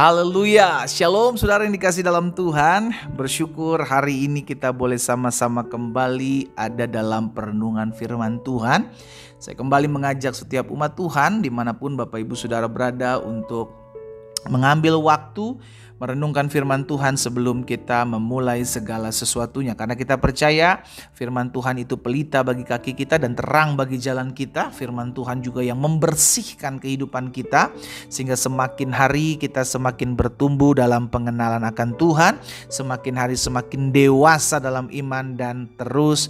Haleluya, shalom saudara yang dikasih dalam Tuhan. Bersyukur hari ini kita boleh sama-sama kembali ada dalam perenungan firman Tuhan. Saya kembali mengajak setiap umat Tuhan dimanapun Bapak Ibu Saudara berada untuk mengambil waktu merenungkan firman Tuhan sebelum kita memulai segala sesuatunya. Karena kita percaya firman Tuhan itu pelita bagi kaki kita dan terang bagi jalan kita. Firman Tuhan juga yang membersihkan kehidupan kita, sehingga semakin hari kita semakin bertumbuh dalam pengenalan akan Tuhan, semakin hari semakin dewasa dalam iman dan terus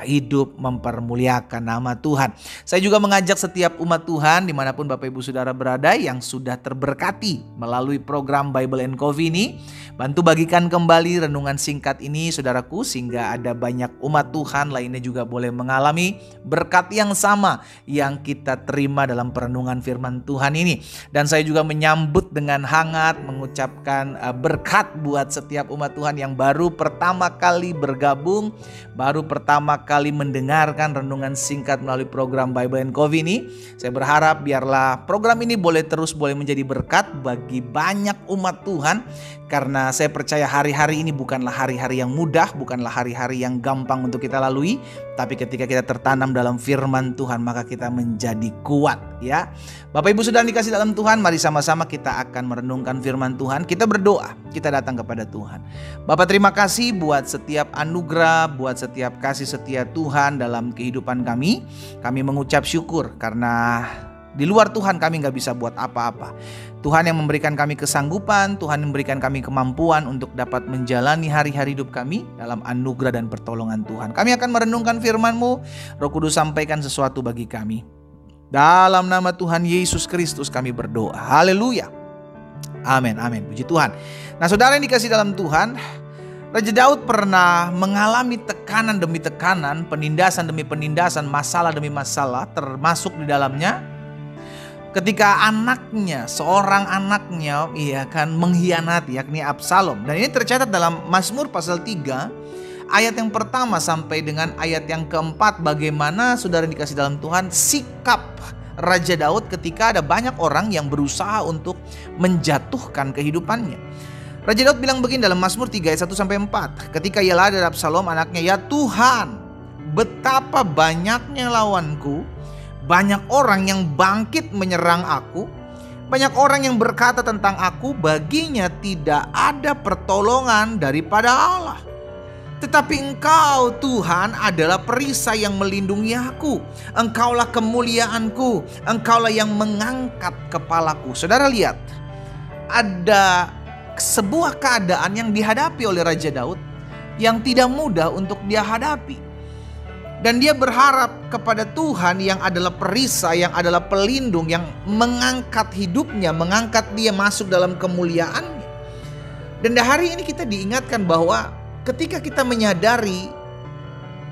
hidup mempermuliakan nama Tuhan. Saya juga mengajak setiap umat Tuhan dimanapun Bapak Ibu Saudara berada yang sudah terberkati melalui program Bible and Coffee ini, bantu bagikan kembali renungan singkat ini saudaraku, sehingga ada banyak umat Tuhan lainnya juga boleh mengalami berkat yang sama yang kita terima dalam perenungan firman Tuhan ini. Dan saya juga menyambut dengan hangat mengucapkan berkat buat setiap umat Tuhan yang baru pertama kali bergabung, baru pertama kali mendengarkan renungan singkat melalui program Bible and Coffee ini. Saya berharap biarlah program ini boleh menjadi berkat bagi banyak umat Tuhan, karena saya percaya hari-hari ini bukanlah hari-hari yang mudah, bukanlah hari-hari yang gampang untuk kita lalui, tapi ketika kita tertanam dalam firman Tuhan maka kita menjadi kuat ya. Bapak Ibu Saudara dikasih dalam Tuhan, mari sama-sama kita akan merenungkan firman Tuhan. Kita berdoa, kita datang kepada Tuhan. Bapak, terima kasih buat setiap anugerah, buat setiap kasih setia Tuhan dalam kehidupan kami. Kami mengucap syukur karena di luar Tuhan kami gak bisa buat apa-apa. Tuhan yang memberikan kami kesanggupan, Tuhan yang memberikan kami kemampuan untuk dapat menjalani hari-hari hidup kami dalam anugerah dan pertolongan Tuhan. Kami akan merenungkan firman-Mu, Roh Kudus sampaikan sesuatu bagi kami. Dalam nama Tuhan Yesus Kristus kami berdoa. Haleluya. Amin, amin. Puji Tuhan. Nah saudara yang dikasih dalam Tuhan, Raja Daud pernah mengalami tekanan demi tekanan, penindasan demi penindasan, masalah demi masalah, termasuk di dalamnya ketika seorang anaknya mengkhianati, yakni Absalom. Dan ini tercatat dalam Mazmur pasal 3 ayat yang pertama sampai dengan ayat yang keempat, bagaimana saudara dikasih dalam Tuhan sikap Raja Daud ketika ada banyak orang yang berusaha untuk menjatuhkan kehidupannya. Raja Daud bilang begini dalam Mazmur 3 ayat 1 sampai 4. Ketika ia lari dari Absalom anaknya, "Ya Tuhan, betapa banyaknya lawanku, banyak orang yang bangkit menyerang aku, banyak orang yang berkata tentang aku, baginya tidak ada pertolongan daripada Allah. Tetapi Engkau Tuhan adalah perisai yang melindungi aku. Engkaulah kemuliaanku, Engkaulah yang mengangkat kepalaku." Saudara lihat, ada sebuah keadaan yang dihadapi oleh Raja Daud yang tidak mudah untuk dia hadapi. Dan dia berharap kepada Tuhan yang adalah perisai, yang adalah pelindung, yang mengangkat hidupnya, mengangkat dia masuk dalam kemuliaannya. Dan hari ini kita diingatkan bahwa ketika kita menyadari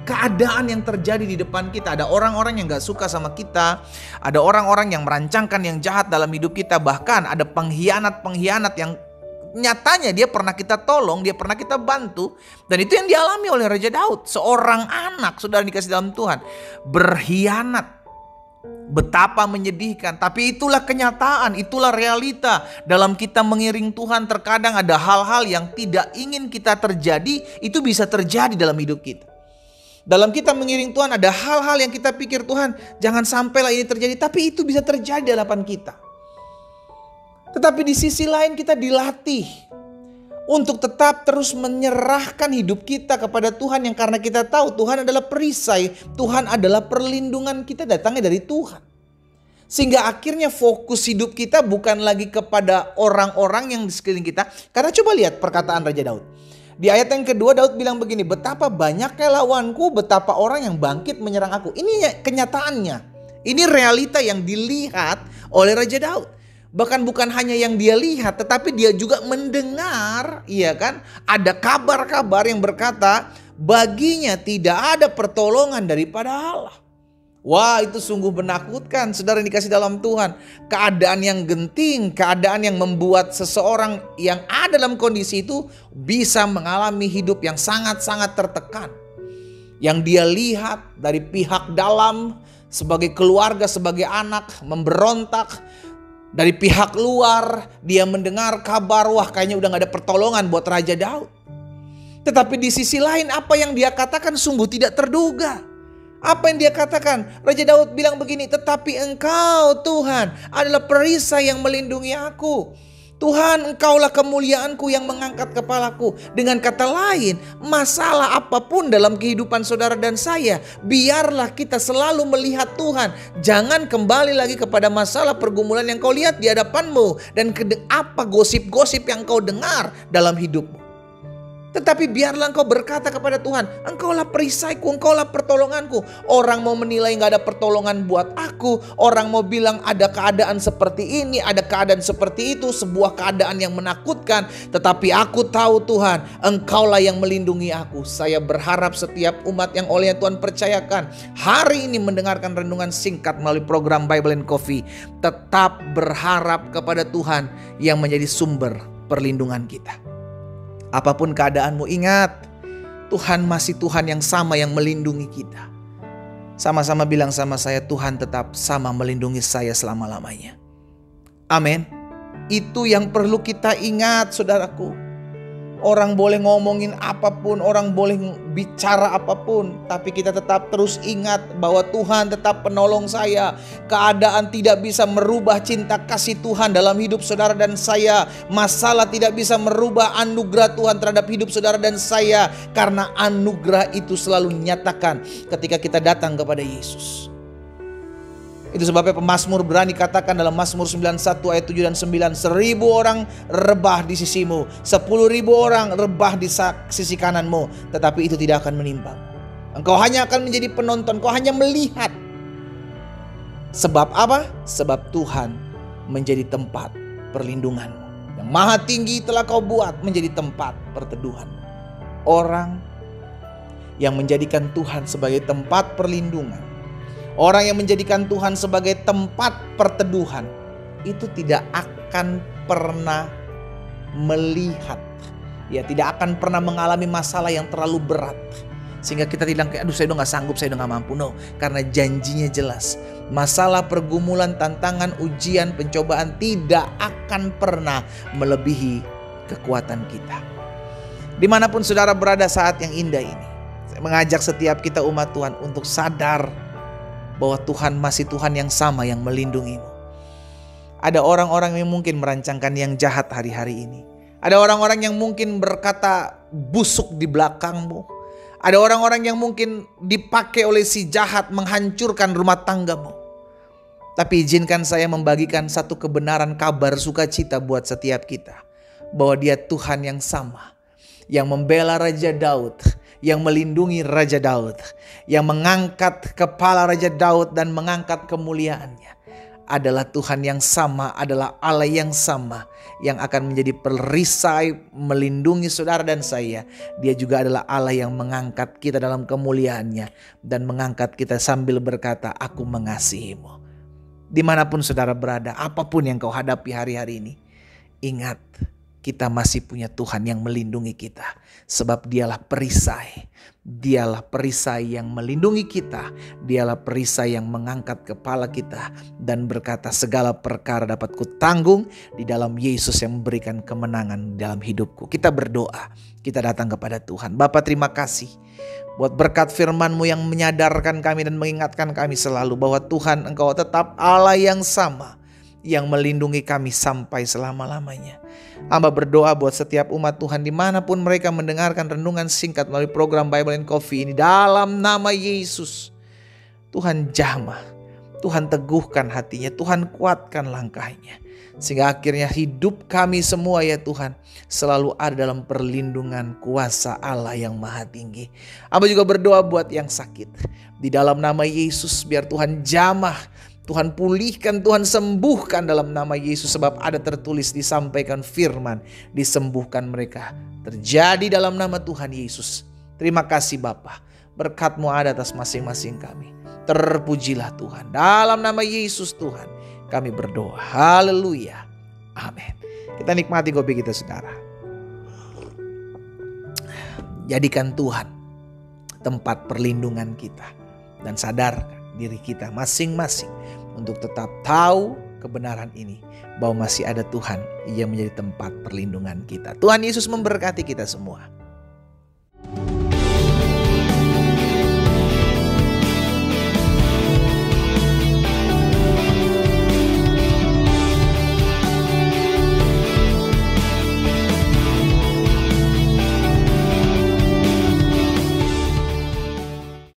keadaan yang terjadi di depan kita, ada orang-orang yang gak suka sama kita, ada orang-orang yang merancangkan yang jahat dalam hidup kita, bahkan ada pengkhianat-pengkhianat yang nyatanya dia pernah kita tolong, dia pernah kita bantu. Dan itu yang dialami oleh Raja Daud. Seorang anak, saudara dikasih dalam Tuhan, berkhianat. Betapa menyedihkan. Tapi itulah kenyataan, itulah realita. Dalam kita mengiring Tuhan, terkadang ada hal-hal yang tidak ingin kita terjadi, itu bisa terjadi dalam hidup kita. Dalam kita mengiring Tuhan, ada hal-hal yang kita pikir, Tuhan jangan sampailah ini terjadi, tapi itu bisa terjadi di hadapan kita. Tetapi di sisi lain kita dilatih untuk tetap terus menyerahkan hidup kita kepada Tuhan, yang karena kita tahu Tuhan adalah perisai, Tuhan adalah perlindungan kita datangnya dari Tuhan. Sehingga akhirnya fokus hidup kita bukan lagi kepada orang-orang yang di sekeliling kita. Karena coba lihat perkataan Raja Daud. Di ayat yang kedua Daud bilang begini, "Betapa banyaknya lawanku, betapa orang yang bangkit menyerang aku." Ini kenyataannya. Ini realita yang dilihat oleh Raja Daud. Bahkan bukan hanya yang dia lihat, tetapi dia juga mendengar, ada kabar-kabar yang berkata, baginya tidak ada pertolongan daripada Allah. Wah, itu sungguh menakutkan, saudara yang dikasih dalam Tuhan. Keadaan yang genting, keadaan yang membuat seseorang yang ada dalam kondisi itu bisa mengalami hidup yang sangat-sangat tertekan. Yang dia lihat dari pihak dalam, sebagai keluarga, sebagai anak, memberontak, Dari pihak luar dia mendengar kabar, wah kayaknya udah gak ada pertolongan buat Raja Daud. Tetapi di sisi lain apa yang dia katakan sungguh tidak terduga. Apa yang dia katakan? Raja Daud bilang begini, tetapi Engkau Tuhan adalah perisai yang melindungi aku. Tuhan, Engkaulah kemuliaanku yang mengangkat kepalaku. Dengan kata lain, masalah apapun dalam kehidupan saudara dan saya, biarlah kita selalu melihat Tuhan. Jangan kembali lagi kepada masalah pergumulan yang kau lihat di hadapanmu dan apa gosip-gosip yang kau dengar dalam hidupmu. Tetapi biarlah engkau berkata kepada Tuhan, Engkaulah perisaiku, Engkaulah pertolonganku. Orang mau menilai gak ada pertolongan buat aku. Orang mau bilang ada keadaan seperti ini, ada keadaan seperti itu, sebuah keadaan yang menakutkan. Tetapi aku tahu Tuhan, Engkaulah yang melindungi aku. Saya berharap setiap umat yang oleh Tuhan percayakan hari ini mendengarkan renungan singkat melalui program Bible and Coffee, tetap berharap kepada Tuhan yang menjadi sumber perlindungan kita. Apapun keadaanmu, ingat Tuhan masih Tuhan yang sama yang melindungi kita. Sama-sama bilang sama saya, Tuhan tetap sama melindungi saya selama-lamanya. Amin. Itu yang perlu kita ingat saudaraku. Orang boleh ngomongin apapun, orang boleh bicara apapun, tapi kita tetap terus ingat bahwa Tuhan tetap penolong saya. Keadaan tidak bisa merubah cinta kasih Tuhan dalam hidup saudara dan saya. Masalah tidak bisa merubah anugerah Tuhan terhadap hidup saudara dan saya. Karena anugerah itu selalu dinyatakan ketika kita datang kepada Yesus. Itu sebabnya pemazmur berani katakan dalam Mazmur 91 ayat 7 dan 9, 1.000 orang rebah di sisimu, 10.000 orang rebah di sisi kananmu, tetapi itu tidak akan menimpa. Engkau hanya akan menjadi penonton, kau hanya melihat. Sebab apa? Sebab Tuhan menjadi tempat perlindunganmu. Yang maha tinggi telah kau buat menjadi tempat perteduhan. Orang yang menjadikan Tuhan sebagai tempat perlindungan, orang yang menjadikan Tuhan sebagai tempat perteduhan, itu tidak akan pernah melihat, ya tidak akan pernah mengalami masalah yang terlalu berat. Sehingga kita bilang, aduh saya udah gak sanggup, saya udah gak mampu. No, karena janjinya jelas. Masalah, pergumulan, tantangan, ujian, pencobaan tidak akan pernah melebihi kekuatan kita. Dimanapun saudara berada saat yang indah ini, saya mengajak setiap kita umat Tuhan untuk sadar bahwa Tuhan masih Tuhan yang sama yang melindungimu. Ada orang-orang yang mungkin merancangkan yang jahat hari-hari ini. Ada orang-orang yang mungkin berkata busuk di belakangmu. Ada orang-orang yang mungkin dipakai oleh si jahat menghancurkan rumah tanggamu. Tapi izinkan saya membagikan satu kebenaran kabar sukacita buat setiap kita. Bahwa dia Tuhan yang sama, yang membela Raja Daud, yang melindungi Raja Daud, yang mengangkat kepala Raja Daud dan mengangkat kemuliaannya. Adalah Tuhan yang sama, adalah Allah yang sama, yang akan menjadi perisai melindungi saudara dan saya. Dia juga adalah Allah yang mengangkat kita dalam kemuliaannya dan mengangkat kita sambil berkata, aku mengasihimu. Dimanapun saudara berada, apapun yang kau hadapi hari-hari ini, ingat, kita masih punya Tuhan yang melindungi kita. Sebab dialah perisai. Dialah perisai yang melindungi kita. Dialah perisai yang mengangkat kepala kita. Dan berkata segala perkara dapat kutanggung di dalam Yesus yang memberikan kemenangan dalam hidupku. Kita berdoa. Kita datang kepada Tuhan. Bapa, terima kasih buat berkat firman-Mu yang menyadarkan kami dan mengingatkan kami selalu bahwa Tuhan, Engkau tetap Allah yang sama, yang melindungi kami sampai selama-lamanya. Hamba berdoa buat setiap umat Tuhan dimanapun mereka mendengarkan renungan singkat melalui program Bible and Coffee ini. Dalam nama Yesus, Tuhan jamah, Tuhan teguhkan hatinya, Tuhan kuatkan langkahnya. Sehingga akhirnya hidup kami semua ya Tuhan selalu ada dalam perlindungan kuasa Allah yang maha tinggi. Hamba juga berdoa buat yang sakit. Di dalam nama Yesus biar Tuhan jamah, Tuhan pulihkan, Tuhan sembuhkan dalam nama Yesus. Sebab ada tertulis, disampaikan firman, disembuhkan mereka. Terjadi dalam nama Tuhan Yesus. Terima kasih Bapa, berkat-Mu ada atas masing-masing kami. Terpujilah Tuhan. Dalam nama Yesus Tuhan kami berdoa. Haleluya. Amin. Kita nikmati kopi kita saudara. Jadikan Tuhan tempat perlindungan kita. Dan sadarkan diri kita masing-masing untuk tetap tahu kebenaran ini, bahwa masih ada Tuhan yang menjadi tempat perlindungan kita. Tuhan Yesus memberkati kita semua.